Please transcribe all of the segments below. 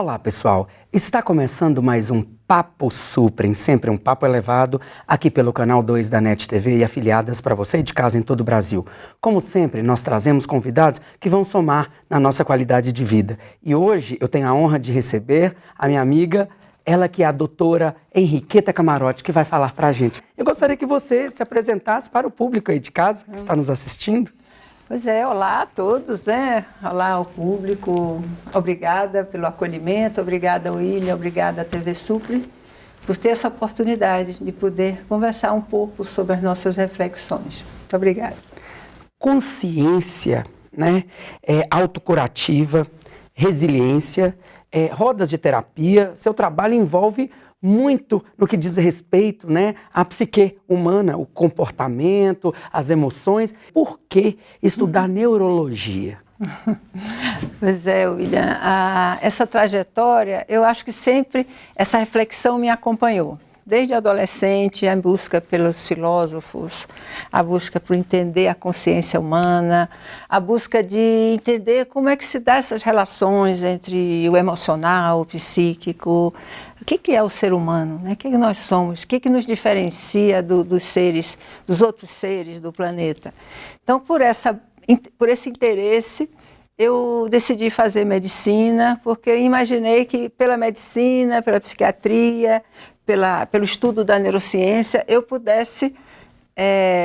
Olá, pessoal! Está começando mais um Papo Suprem, sempre um papo elevado, aqui pelo canal 2 da NET TV e afiliadas para você de casa em todo o Brasil. Como sempre, nós trazemos convidados que vão somar na nossa qualidade de vida. E hoje eu tenho a honra de receber a minha amiga, ela que é a doutora Henriqueta Camarote, que vai falar para a gente. Eu gostaria que você se apresentasse para o público aí de casa, que está nos assistindo. Pois é, olá a todos, né? Olá ao público, obrigada pelo acolhimento, obrigada William, obrigada TV Suprem, por ter essa oportunidade de poder conversar um pouco sobre as nossas reflexões. Muito obrigada. Consciência, né? Autocurativa, resiliência, rodas de terapia, seu trabalho envolve muito no que diz respeito, né, à psique humana, o comportamento, as emoções. Por que estudar neurologia? Pois é, William, essa trajetória, eu acho que sempre essa reflexão me acompanhou. Desde adolescente, a busca pelos filósofos, a busca por entender a consciência humana, a busca de entender como é que se dá essas relações entre o emocional, o psíquico, o que é o ser humano, né? O que nós somos, o que nos diferencia dos seres, dos outros seres do planeta. Então, por esse interesse, eu decidi fazer medicina, porque eu imaginei que pela medicina, pela psiquiatria, pelo estudo da neurociência, eu pudesse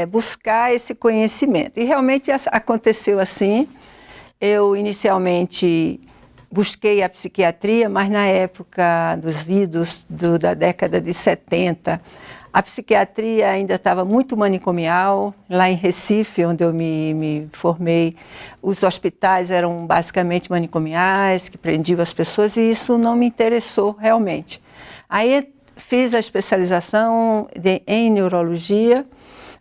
buscar esse conhecimento. E realmente aconteceu assim. Eu inicialmente busquei a psiquiatria, mas na época dos idos da década de 70, a psiquiatria ainda estava muito manicomial. Lá em Recife, onde eu me formei, os hospitais eram basicamente manicomiais, que prendiam as pessoas, e isso não me interessou realmente. Aí fiz a especialização em neurologia,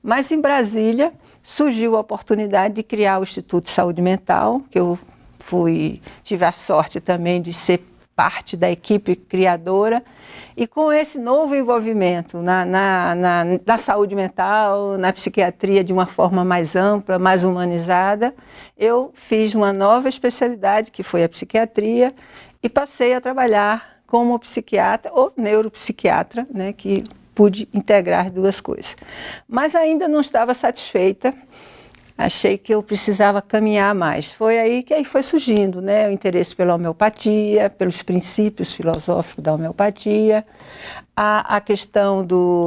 mas em Brasília surgiu a oportunidade de criar o Instituto de Saúde Mental, que eu tive a sorte também de ser parte da equipe criadora, e com esse novo envolvimento na saúde mental, na psiquiatria de uma forma mais ampla, mais humanizada, eu fiz uma nova especialidade, que foi a psiquiatria, e passei a trabalhar como psiquiatra ou neuropsiquiatra, né, que pude integrar duas coisas. Mas ainda não estava satisfeita, achei que eu precisava caminhar mais. Foi aí que foi surgindo, né, o interesse pela homeopatia, pelos princípios filosóficos da homeopatia, a questão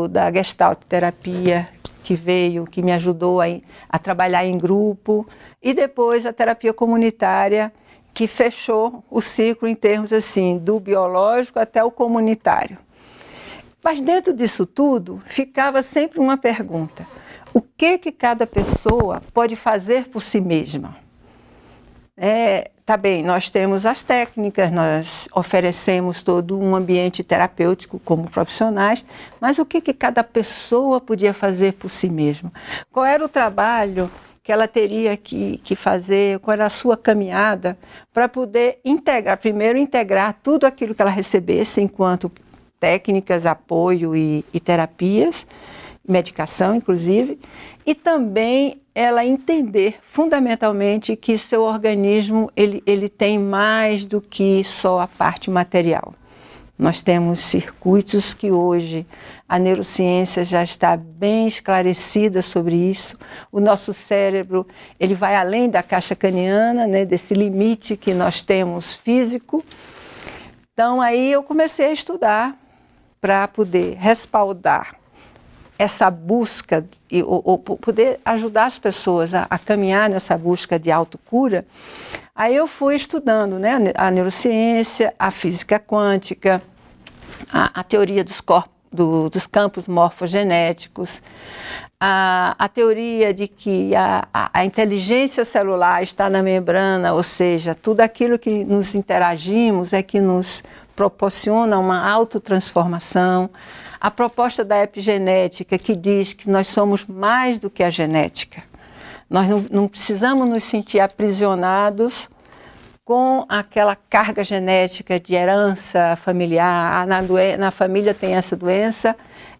da Gestalt terapia, que me ajudou a trabalhar em grupo, e depois a terapia comunitária, que fechou o ciclo em termos assim, do biológico até o comunitário. Mas dentro disso tudo, ficava sempre uma pergunta: o que cada pessoa pode fazer por si mesma? Tá bem, nós temos as técnicas, nós oferecemos todo um ambiente terapêutico como profissionais, mas o que cada pessoa podia fazer por si mesma? Qual era o trabalho que ela teria que fazer, qual era a sua caminhada para poder integrar tudo aquilo que ela recebesse enquanto técnicas, apoio e terapias, medicação inclusive, e também ela entender fundamentalmente que seu organismo ele tem mais do que só a parte material. Nós temos circuitos que hoje a neurociência já está bem esclarecida sobre isso. O nosso cérebro ele vai além da caixa craniana, né, desse limite que nós temos físico. Então aí eu comecei a estudar para poder respaldar essa busca ou poder ajudar as pessoas a caminhar nessa busca de autocura. Aí eu fui estudando, né, a neurociência, a física quântica, a teoria dos campos morfogenéticos, a teoria de que a inteligência celular está na membrana, ou seja, tudo aquilo que nos interagimos é que nos proporciona uma autotransformação. A proposta da epigenética, que diz que nós somos mais do que a genética. Nós não precisamos nos sentir aprisionados com aquela carga genética de herança familiar. Na família tem essa doença,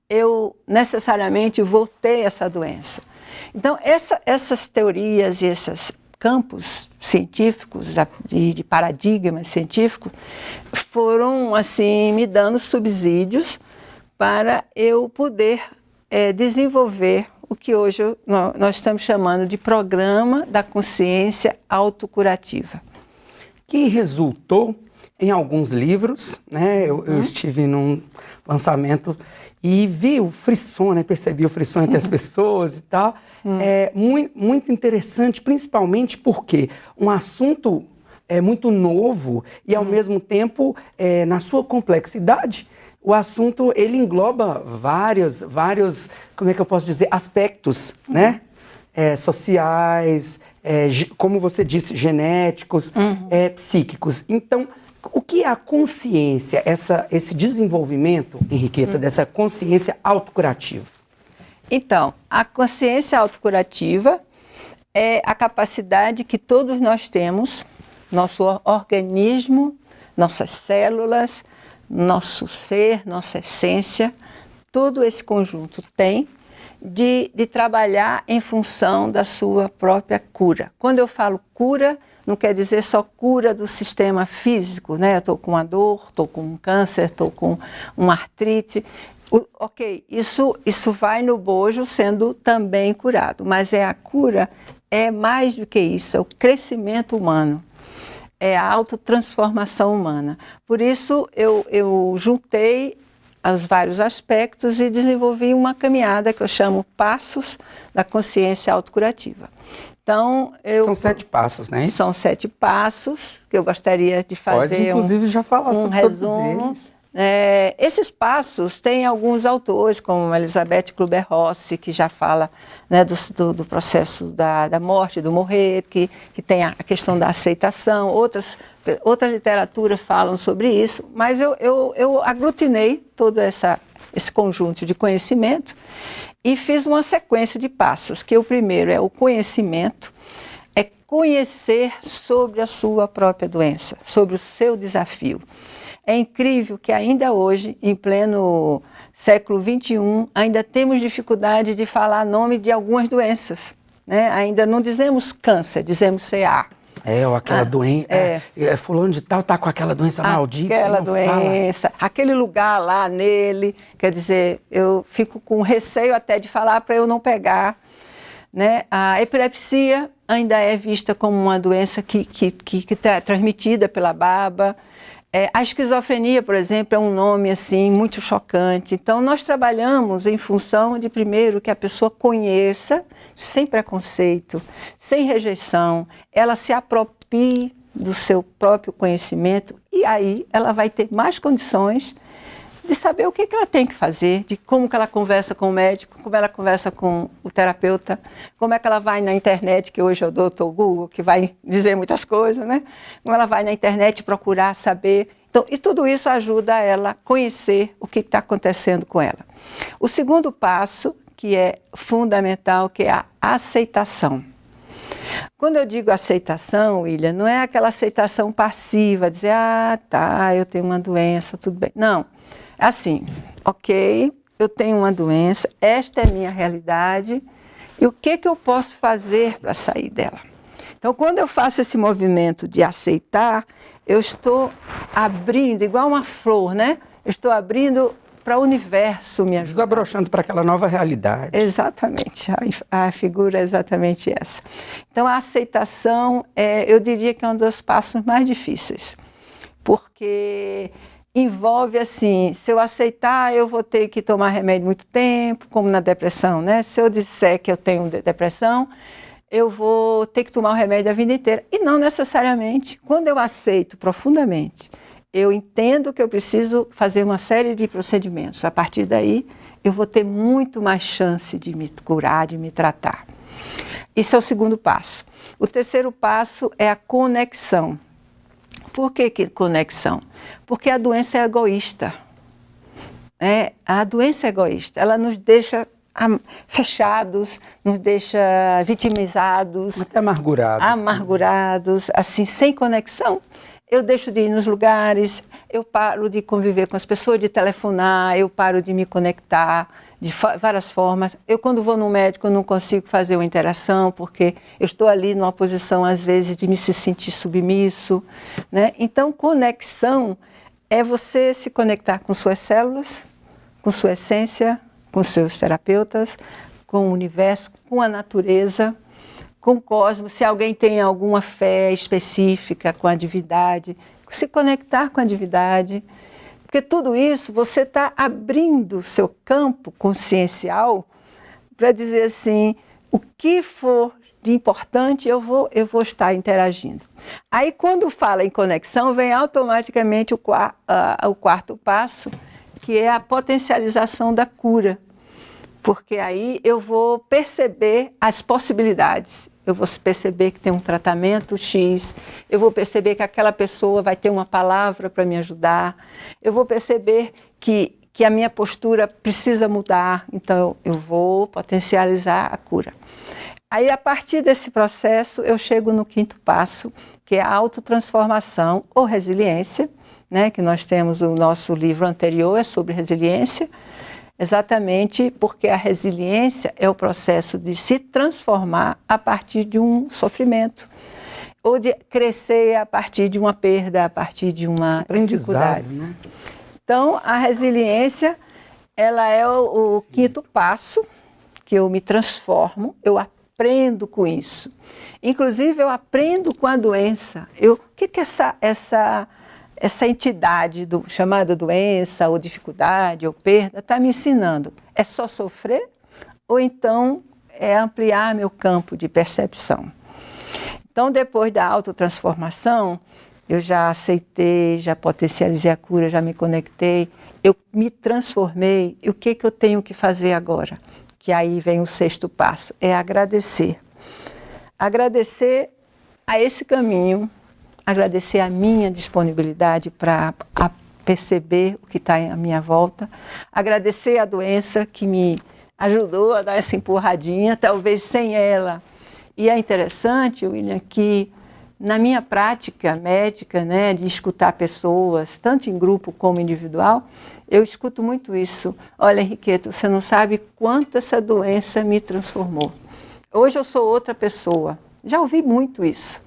eu necessariamente vou ter essa doença. Então, essas teorias e esses campos científicos, de paradigmas científicos, foram assim me dando subsídios para eu poder desenvolver o que hoje nós estamos chamando de Programa da Consciência Autocurativa. Que resultou em alguns livros, né? Eu estive num lançamento e vi o frisson, né? Percebi o frisson entre as pessoas e tal. É muito interessante, principalmente porque um assunto muito novo e, ao mesmo tempo, na sua complexidade, o assunto ele engloba vários, como é que eu posso dizer, aspectos, né? Sociais, como você disse, genéticos, psíquicos. Então, o que é a consciência, esse desenvolvimento, Henriqueta, dessa consciência autocurativa? Então, a consciência autocurativa é a capacidade que todos nós temos, nosso organismo, nossas células, nosso ser, nossa essência, todo esse conjunto tem de trabalhar em função da sua própria cura. Quando eu falo cura, não quer dizer só cura do sistema físico, né? Eu estou com uma dor, estou com um câncer, estou com uma artrite. Ok, isso vai no bojo sendo também curado, mas a cura é mais do que isso, é o crescimento humano, é a autotransformação humana. Por isso eu juntei os vários aspectos e desenvolvi uma caminhada que eu chamo Passos da Consciência Autocurativa. Então, são 7 passos, né? São 7 passos que eu gostaria de fazer. Pode, inclusive, já falar sobre resumo. Todos eles. Esses passos têm alguns autores, como Elizabeth Kübler-Ross, que já fala, né, do processo da morte, do morrer, que tem a questão da aceitação. Outra literatura falam sobre isso, mas eu aglutinei todo esse conjunto de conhecimento e fiz uma sequência de passos, que o primeiro é o conhecimento, é conhecer sobre a sua própria doença, sobre o seu desafio. É incrível que ainda hoje, em pleno século XXI, ainda temos dificuldade de falar nome de algumas doenças, né? Ainda não dizemos câncer, dizemos CA. Ou aquela doença, fulano de tal está com aquela doença maldita. Aquela doença, aquele lugar lá nele, quer dizer, eu fico com receio até de falar para eu não pegar, né? A epilepsia ainda é vista como uma doença que é transmitida pela baba. A esquizofrenia, por exemplo, é um nome assim muito chocante. Então, nós trabalhamos em função de, primeiro, que a pessoa conheça, sem preconceito, sem rejeição, ela se aproprie do seu próprio conhecimento e aí ela vai ter mais condições de saber o que ela tem que fazer, de como que ela conversa com o médico, como ela conversa com o terapeuta, como é que ela vai na internet, que hoje é o Dr. Google, que vai dizer muitas coisas, né? Como ela vai na internet procurar saber. Então, e tudo isso ajuda ela a conhecer o que está acontecendo com ela. O segundo passo, que é fundamental, que é a aceitação. Quando eu digo aceitação, William, não é aquela aceitação passiva, dizer, eu tenho uma doença, tudo bem. Não. Assim, ok, eu tenho uma doença, esta é a minha realidade, e o que eu posso fazer para sair dela? Então, quando eu faço esse movimento de aceitar, eu estou abrindo, igual uma flor, né? Eu estou abrindo para o universo me ajudar. Desabrochando para aquela nova realidade. Exatamente, a figura é exatamente essa. Então, a aceitação, eu diria que é um dos passos mais difíceis, porque envolve assim, se eu aceitar, eu vou ter que tomar remédio muito tempo, como na depressão, né? Se eu disser que eu tenho depressão, eu vou ter que tomar o remédio a vida inteira. E não necessariamente. Quando eu aceito profundamente, eu entendo que eu preciso fazer uma série de procedimentos. A partir daí, eu vou ter muito mais chance de me curar, de me tratar. Isso é o segundo passo. O terceiro passo é a conexão. Por que conexão? Porque a doença é egoísta. A doença é egoísta. Ela nos deixa fechados, nos deixa vitimizados. Até amargurados. Amargurados, assim, sem conexão. Eu deixo de ir nos lugares, eu paro de conviver com as pessoas, de telefonar, eu paro de me conectar, de várias formas. Eu, quando vou no médico, não consigo fazer uma interação, porque eu estou ali numa posição, às vezes, de me se sentir submisso, né? Então, conexão é você se conectar com suas células, com sua essência, com seus terapeutas, com o universo, com a natureza, com o cosmos. Se alguém tem alguma fé específica com a divindade, se conectar com a divindade. Porque tudo isso, você está abrindo o seu campo consciencial para dizer assim, o que for de importante, eu vou estar interagindo. Aí, quando fala em conexão, vem automaticamente o quarto passo, que é a potencialização da cura. Porque aí eu vou perceber as possibilidades. Eu vou perceber que tem um tratamento X, eu vou perceber que aquela pessoa vai ter uma palavra para me ajudar, eu vou perceber que a minha postura precisa mudar, então eu vou potencializar a cura. Aí, a partir desse processo, eu chego no quinto passo, que é a autotransformação ou resiliência, né, que nós temos o nosso livro anterior, é sobre resiliência, exatamente porque a resiliência é o processo de se transformar a partir de um sofrimento, ou de crescer a partir de uma perda, a partir de uma dificuldade. Né? Então, a resiliência, ela é o quinto passo, que eu me transformo, eu aprendo com isso. Inclusive, eu aprendo com a doença. O que essa entidade chamada doença, ou dificuldade, ou perda, está me ensinando? É só sofrer? Ou então é ampliar meu campo de percepção? Então, depois da autotransformação, eu já aceitei, já potencializei a cura, já me conectei, eu me transformei. E o que eu tenho que fazer agora? Que aí vem o sexto passo, é agradecer. Agradecer a esse caminho, agradecer a minha disponibilidade para perceber o que está à minha volta, agradecer a doença que me ajudou a dar essa empurradinha, talvez sem ela. E é interessante, William, que na minha prática médica, né, de escutar pessoas, tanto em grupo como individual, eu escuto muito isso. Olha, Henriqueta, você não sabe quanto essa doença me transformou. Hoje eu sou outra pessoa. Já ouvi muito isso.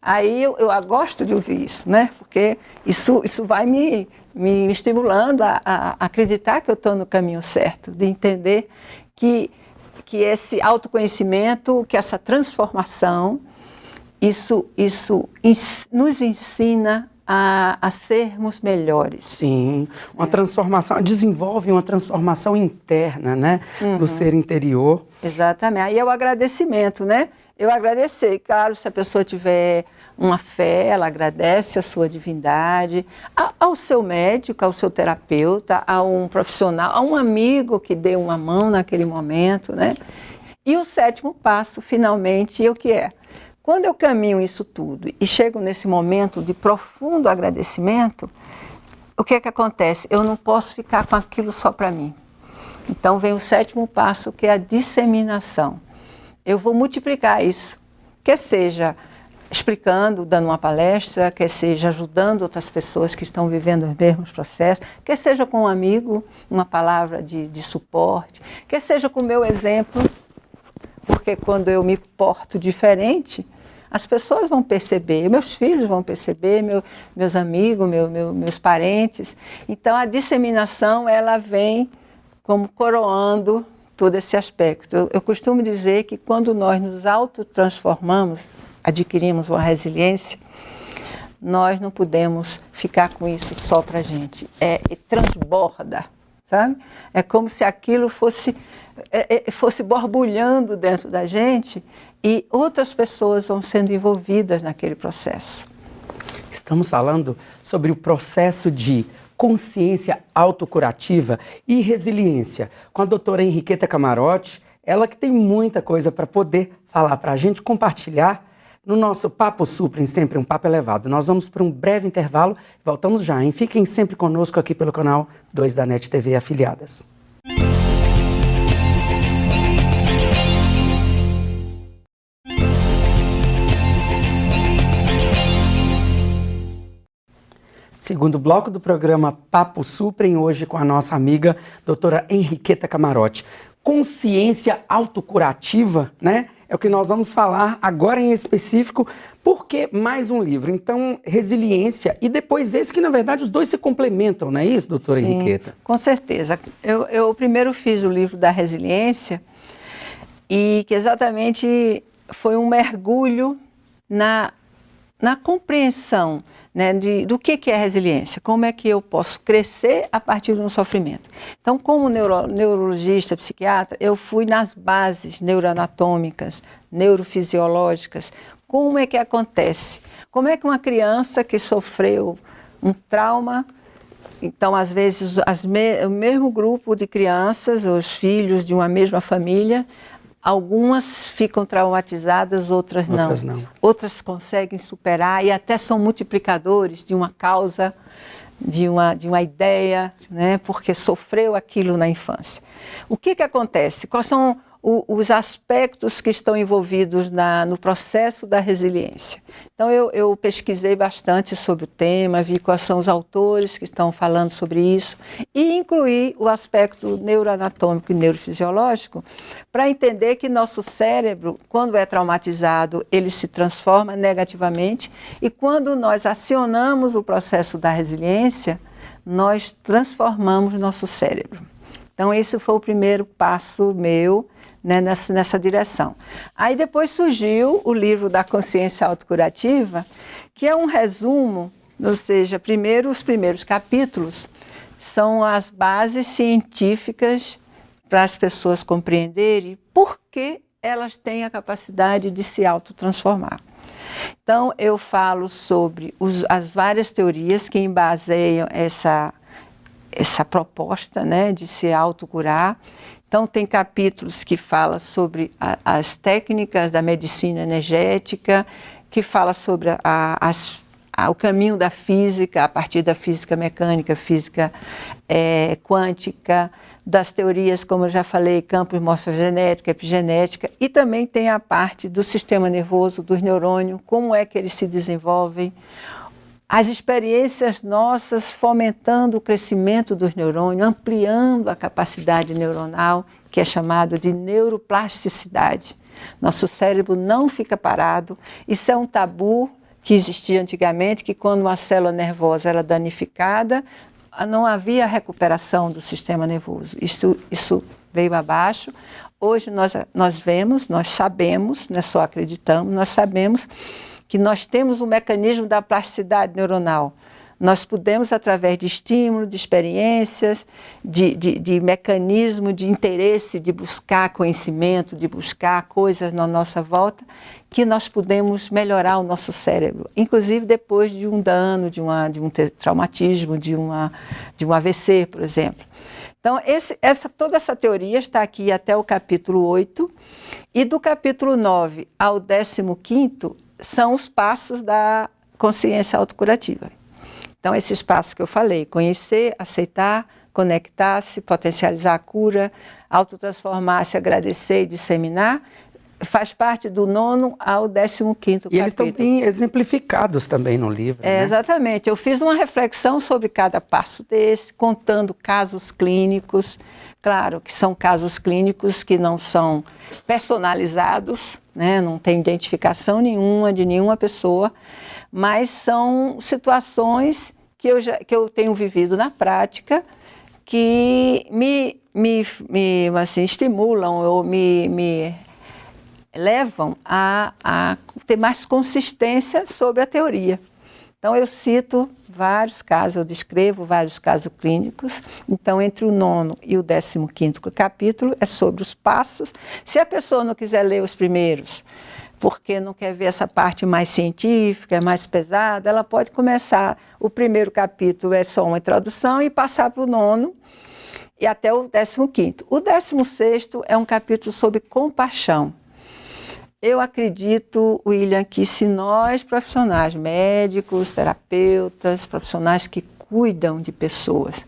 Aí eu gosto de ouvir isso, né? Porque isso vai me estimulando a acreditar que eu estou no caminho certo, de entender que esse autoconhecimento, que essa transformação, isso nos ensina a sermos melhores. Sim, uma transformação, desenvolve uma transformação interna, né? Do ser interior. Exatamente. Aí é o agradecimento, né? Eu agradecer, claro, se a pessoa tiver uma fé, ela agradece a sua divindade, ao seu médico, ao seu terapeuta, a um profissional, a um amigo que dê uma mão naquele momento, né? E o sétimo passo, finalmente, é o que é? Quando eu caminho isso tudo e chego nesse momento de profundo agradecimento, o que é que acontece? Eu não posso ficar com aquilo só para mim. Então vem o sétimo passo, que é a disseminação. Eu vou multiplicar isso, quer seja explicando, dando uma palestra, quer seja ajudando outras pessoas que estão vivendo os mesmos processos, quer seja com um amigo, uma palavra de suporte, quer seja com o meu exemplo, porque quando eu me porto diferente, as pessoas vão perceber, meus filhos vão perceber, meus amigos, meus parentes. Então a disseminação, ela vem como coroando todo esse aspecto. Eu costumo dizer que quando nós nos autotransformamos, adquirimos uma resiliência, nós não podemos ficar com isso só para a gente. Transborda, sabe? É como se aquilo fosse borbulhando dentro da gente e outras pessoas vão sendo envolvidas naquele processo. Estamos falando sobre o processo de consciência autocurativa e resiliência com a doutora Henriqueta Camarote, ela que tem muita coisa para poder falar para a gente, compartilhar no nosso Papo Supra, sempre um papo elevado. Nós vamos para um breve intervalo e voltamos já, hein? Fiquem sempre conosco aqui pelo canal 2 da NET TV Afiliadas. segundo bloco do programa Papo Suprem, hoje com a nossa amiga doutora Henriqueta Camarote. Consciência autocurativa, né? É o que nós vamos falar agora em específico, porque mais um livro. Então, resiliência e depois esse que, na verdade, os dois se complementam, não é isso, doutora Sim, Henriqueta? Com certeza. Eu primeiro fiz o livro da resiliência e que exatamente foi um mergulho na compreensão, né, do que é resiliência, como é que eu posso crescer a partir de um sofrimento. Então, como neurologista, psiquiatra, eu fui nas bases neuroanatômicas, neurofisiológicas, como é que acontece, como é que uma criança que sofreu um trauma, então, às vezes, o mesmo grupo de crianças, os filhos de uma mesma família, algumas ficam traumatizadas, outras não. Outras conseguem superar e até são multiplicadores de uma causa, de uma ideia, né? Porque sofreu aquilo na infância. O que acontece? Quais são os aspectos que estão envolvidos no processo da resiliência? Então, eu pesquisei bastante sobre o tema, vi quais são os autores que estão falando sobre isso e incluí o aspecto neuroanatômico e neurofisiológico para entender que nosso cérebro, quando é traumatizado, ele se transforma negativamente e quando nós acionamos o processo da resiliência, nós transformamos nosso cérebro. Então, esse foi o primeiro passo meu, né, nessa direção. Aí depois surgiu o livro da consciência autocurativa, que é um resumo, ou seja, os primeiros capítulos são as bases científicas para as pessoas compreenderem por que elas têm a capacidade de se autotransformar. Então, eu falo sobre as várias teorias que embaseiam essa proposta, né, de se autocurar. Então, tem capítulos que falam sobre as técnicas da medicina energética, que fala sobre o caminho da física, a partir da física mecânica, física quântica, das teorias, como eu já falei, campos morfogenética, epigenética, e também tem a parte do sistema nervoso, dos neurônios, como é que eles se desenvolvem, as experiências nossas fomentando o crescimento dos neurônios, ampliando a capacidade neuronal, que é chamado de neuroplasticidade. Nosso cérebro não fica parado. Isso é um tabu que existia antigamente, que quando uma célula nervosa era danificada, não havia recuperação do sistema nervoso. Isso veio abaixo. Hoje nós vemos, nós sabemos, não é só acreditamos, nós sabemos que nós temos um mecanismo da plasticidade neuronal. Nós podemos, através de estímulo, de experiências, de mecanismo, de interesse, de buscar conhecimento, de buscar coisas na nossa volta, que nós podemos melhorar o nosso cérebro, inclusive depois de um dano, de um traumatismo, de um AVC, por exemplo. Então, toda essa teoria está aqui até o capítulo 8, e do capítulo 9 ao 15º, são os passos da consciência autocurativa. Então, esses passos que eu falei, conhecer, aceitar, conectar-se, potencializar a cura, autotransformar-se, agradecer e disseminar, faz parte do 9º ao 15º capítulo. E eles estão bem exemplificados também no livro, né? Exatamente. Eu fiz uma reflexão sobre cada passo desse, contando casos clínicos. Claro que são casos clínicos que não são personalizados, né? Não tem identificação nenhuma de nenhuma pessoa, mas são situações que eu tenho vivido na prática, que me estimulam ou me levam a ter mais consistência sobre a teoria. Então, eu cito vários casos, eu descrevo vários casos clínicos. Então, entre o 9º e o 15º capítulo é sobre os passos. Se a pessoa não quiser ler os primeiros, porque não quer ver essa parte mais científica, mais pesada, ela pode começar. O primeiro capítulo é só uma introdução e passar para o 9º e até o 15º. O 16º é um capítulo sobre compaixão. Eu acredito, William, que se nós, profissionais, médicos, terapeutas, profissionais que cuidam de pessoas,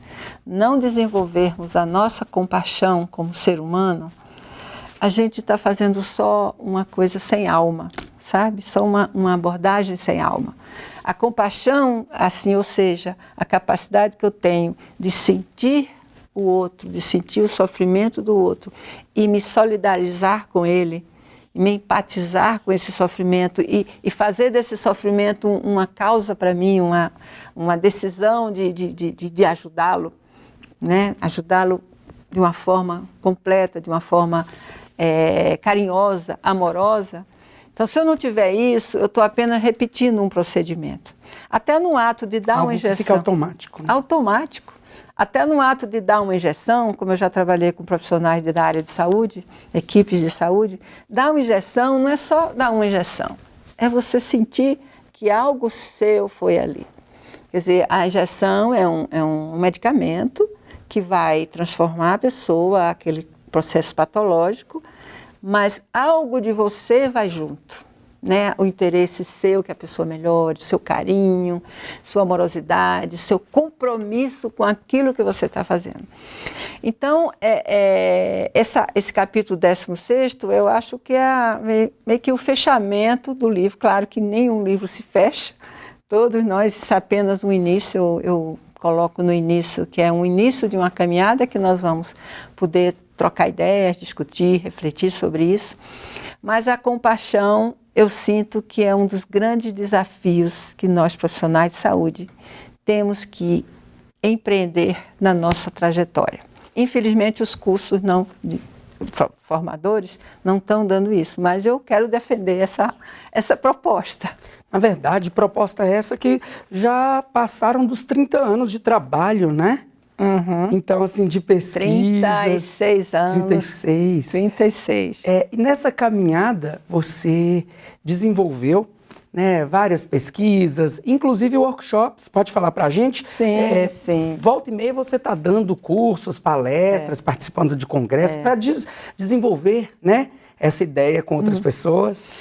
não desenvolvermos a nossa compaixão como ser humano, a gente está fazendo só uma coisa sem alma, sabe? Só uma abordagem sem alma. A compaixão, assim, ou seja, a capacidade que eu tenho de sentir o outro, de sentir o sofrimento do outro e me solidarizar com ele, me empatizar com esse sofrimento e fazer desse sofrimento uma causa para mim, uma decisão de ajudá-lo, né? Ajudá-lo de uma forma completa, de uma forma carinhosa, amorosa. Então, se eu não tiver isso, eu estou apenas repetindo um procedimento. Até no ato de dar uma injeção... Fica automático. Né? Automático. Até no ato de dar uma injeção, como eu já trabalhei com profissionais da área de saúde, equipes de saúde, dar uma injeção não é só dar uma injeção, é você sentir que algo seu foi ali. Quer dizer, a injeção é um medicamento que vai transformar a pessoa, aquele processo patológico, mas algo de você vai junto, né? O interesse seu que a pessoa melhore, seu carinho, sua amorosidade, seu compromisso com aquilo que você está fazendo. Então, esse capítulo 16º, eu acho que é meio que o fechamento do livro. Claro que nenhum livro se fecha, todos nós, isso é apenas um início, eu coloco no início, que é um início de uma caminhada que nós vamos poder trocar ideias, discutir, refletir sobre isso. Mas a compaixão, eu sinto que é um dos grandes desafios que nós, profissionais de saúde, temos que empreender na nossa trajetória. Infelizmente, os cursos formadores não estão dando isso, mas eu quero defender essa proposta. Na verdade, proposta essa que já passaram dos 30 anos de trabalho, né? Uhum. Então, assim, de pesquisa... 36 anos. 36. 36. E nessa caminhada, você desenvolveu, né, várias pesquisas, inclusive workshops. Pode falar para a gente? Sim, sim. Volta e meia você está dando cursos, palestras, participando de congressos, para desenvolver, né, essa ideia com outras pessoas.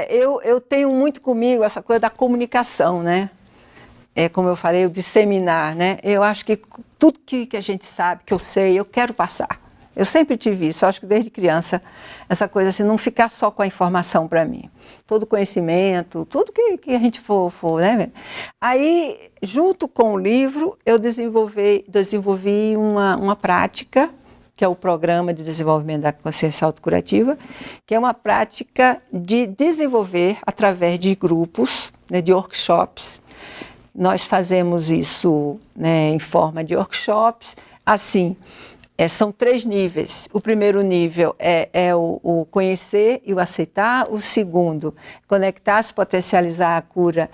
Eu tenho muito comigo essa coisa da comunicação, né? Como eu falei, o disseminar, né? Eu acho que tudo que a gente sabe, que eu sei, eu quero passar. Eu sempre tive isso, eu acho que desde criança, essa coisa assim, não ficar só com a informação para mim. Todo conhecimento, tudo que a gente for, né? Aí, junto com o livro, eu desenvolvi uma prática, que é o Programa de Desenvolvimento da Consciência Autocurativa, que é uma prática de desenvolver através de grupos, né, de workshops. Nós fazemos isso, né, em forma de workshops. Assim, são 3 níveis. O primeiro nível é o conhecer e o aceitar. O segundo, conectar-se, potencializar a cura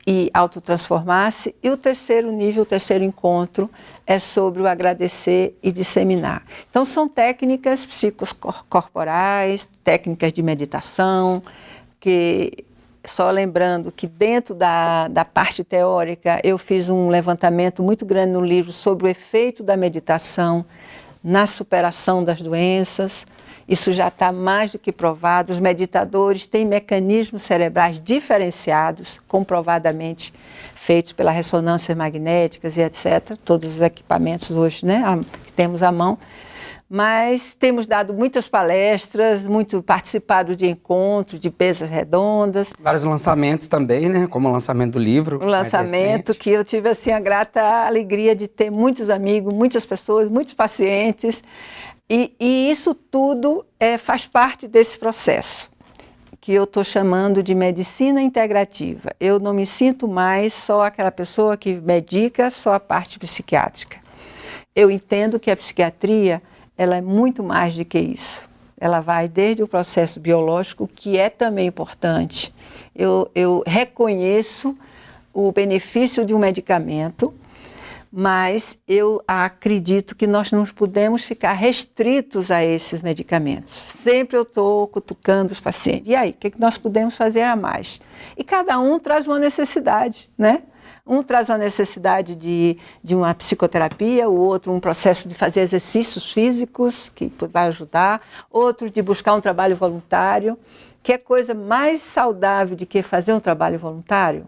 e autotransformar-se. E o terceiro nível, o terceiro encontro, é sobre o agradecer e disseminar. Então, são técnicas psicocorporais, técnicas de meditação, que... Só lembrando que dentro da parte teórica, eu fiz um levantamento muito grande no livro sobre o efeito da meditação na superação das doenças. Isso já está mais do que provado. Os meditadores têm mecanismos cerebrais diferenciados, comprovadamente feitos pela ressonância magnéticas e etc. Todos os equipamentos hoje, né, que temos à mão. Mas temos dado muitas palestras, participado de encontros, de mesas redondas. Vários lançamentos também, né? Como o lançamento do livro. Um lançamento que eu tive assim, a grata alegria de ter muitos amigos, muitas pessoas, muitos pacientes. E isso tudo faz parte desse processo, que eu estou chamando de medicina integrativa. Eu não me sinto mais só aquela pessoa que medica só a parte psiquiátrica. Eu entendo que a psiquiatria... ela é muito mais do que isso. Ela vai desde o processo biológico, que é também importante. Eu reconheço o benefício de um medicamento, mas eu acredito que nós não podemos ficar restritos a esses medicamentos. Sempre eu estou cutucando os pacientes. E aí, o que nós podemos fazer a mais? E cada um traz uma necessidade, né? Um traz a necessidade de uma psicoterapia, o outro um processo de fazer exercícios físicos, que vai ajudar, outro de buscar um trabalho voluntário. Que é coisa mais saudável do que fazer um trabalho voluntário?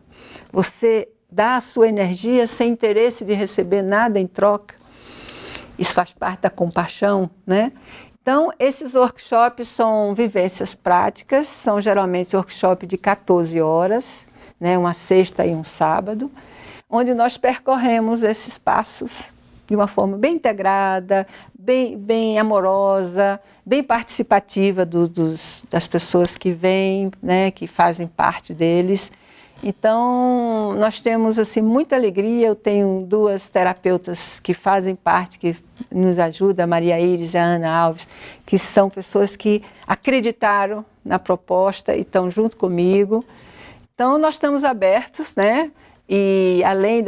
Você dá a sua energia sem interesse de receber nada em troca. Isso faz parte da compaixão, né? Então, esses workshops são vivências práticas, são geralmente workshops de 14 horas, né, uma sexta e um sábado, onde nós percorremos esses passos de uma forma bem integrada, bem amorosa, bem participativa das pessoas que vêm, né, que fazem parte deles. Então, nós temos assim, muita alegria. Eu tenho 2 terapeutas que fazem parte, que nos ajudam, a Maria Iris e a Ana Alves, que são pessoas que acreditaram na proposta e estão junto comigo. Então, nós estamos abertos, né? E além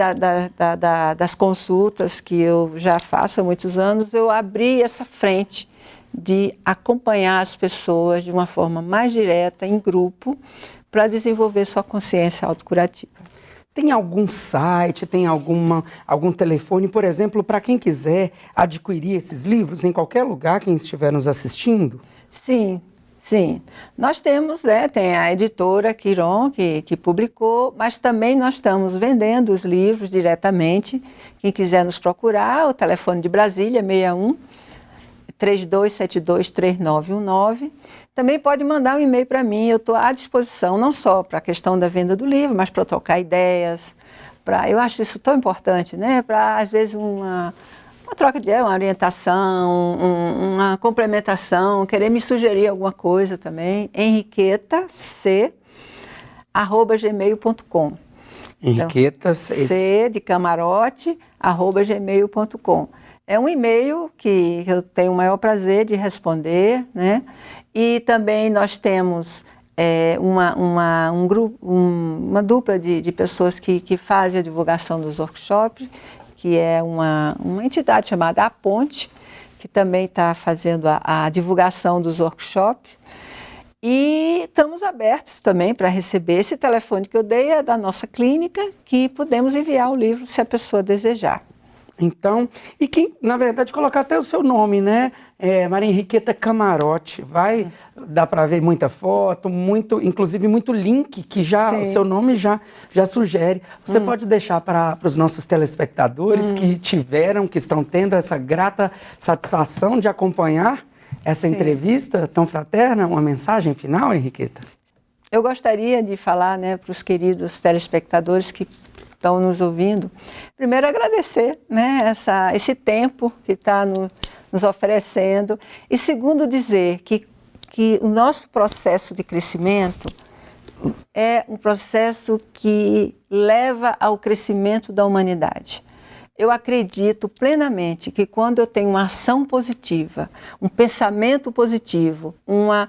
das consultas que eu já faço há muitos anos, eu abri essa frente de acompanhar as pessoas de uma forma mais direta, em grupo, para desenvolver sua consciência autocurativa. Tem algum site, tem algum telefone, por exemplo, para quem quiser adquirir esses livros em qualquer lugar, quem estiver nos assistindo? Sim. Sim, nós temos, né, tem a editora Quiron, que publicou, mas também nós estamos vendendo os livros diretamente. Quem quiser nos procurar, o telefone de Brasília, 61 3272 3919. Também pode mandar um e-mail para mim, eu estou à disposição, não só para a questão da venda do livro, mas para trocar ideias. Eu acho isso tão importante, né, para às vezes uma troca de ideia, uma orientação, uma complementação, querer me sugerir alguma coisa também. henriquetac@gmail.com. Henriqueta, C de camarote, @gmail.com. É um e-mail que eu tenho o maior prazer de responder, né? E também nós temos uma dupla de pessoas que fazem a divulgação dos workshops, que é uma entidade chamada A Ponte, que também está fazendo a divulgação dos workshops. E estamos abertos também para receber. Esse telefone que eu dei é da nossa clínica, que podemos enviar o livro se a pessoa desejar. Então, e quem, na verdade, colocar até o seu nome, né? Maria Henriqueta Camarote, dá para ver muita foto, inclusive muito link, que o seu nome já sugere. Você pode deixar para os nossos telespectadores que estão tendo essa grata satisfação de acompanhar essa entrevista tão fraterna, uma mensagem final, Henriqueta? Eu gostaria de falar, né, para os queridos telespectadores que estão nos ouvindo, primeiro agradecer, né, esse tempo que está nos oferecendo, e segundo dizer que o nosso processo de crescimento é um processo que leva ao crescimento da humanidade. Eu acredito plenamente que quando eu tenho uma ação positiva, um pensamento positivo, uma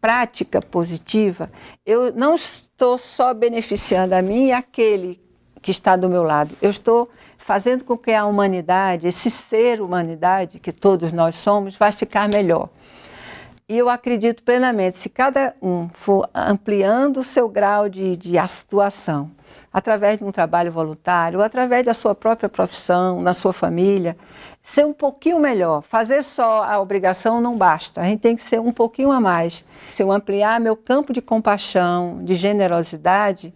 prática positiva, eu não estou só beneficiando a mim e aquele que está do meu lado. Eu estou fazendo com que a humanidade, esse ser humanidade que todos nós somos, vai ficar melhor. E eu acredito plenamente, se cada um for ampliando o seu grau de atuação, através de um trabalho voluntário, ou através da sua própria profissão, na sua família, ser um pouquinho melhor. Fazer só a obrigação não basta, a gente tem que ser um pouquinho a mais. Se eu ampliar meu campo de compaixão, de generosidade,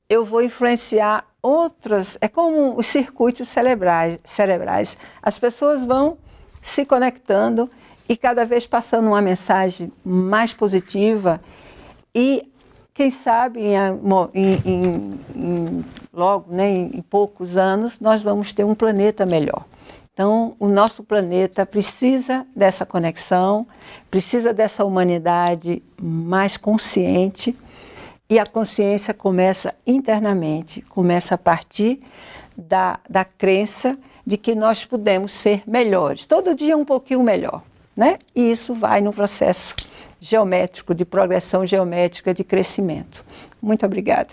eu vou influenciar outras, é como os circuitos cerebrais. As pessoas vão se conectando e cada vez passando uma mensagem mais positiva e, quem sabe, logo, né, em poucos anos, nós vamos ter um planeta melhor. Então, o nosso planeta precisa dessa conexão, precisa dessa humanidade mais consciente. E a consciência começa internamente, começa a partir da crença de que nós podemos ser melhores, todo dia um pouquinho melhor, né? E isso vai no processo geométrico, de progressão geométrica, de crescimento. Muito obrigada.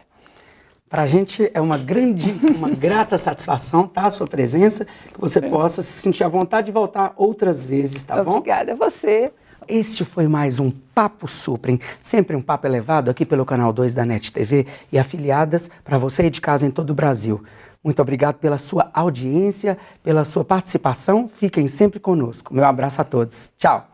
Para a gente é uma grata satisfação, tá? A sua presença, que você possa se sentir à vontade de voltar outras vezes, tá bom? Obrigada a você. Este foi mais um Papo Suprem, sempre um papo elevado aqui pelo canal 2 da NET TV e afiliadas para você aí de casa em todo o Brasil. Muito obrigado pela sua audiência, pela sua participação. Fiquem sempre conosco. Meu abraço a todos. Tchau.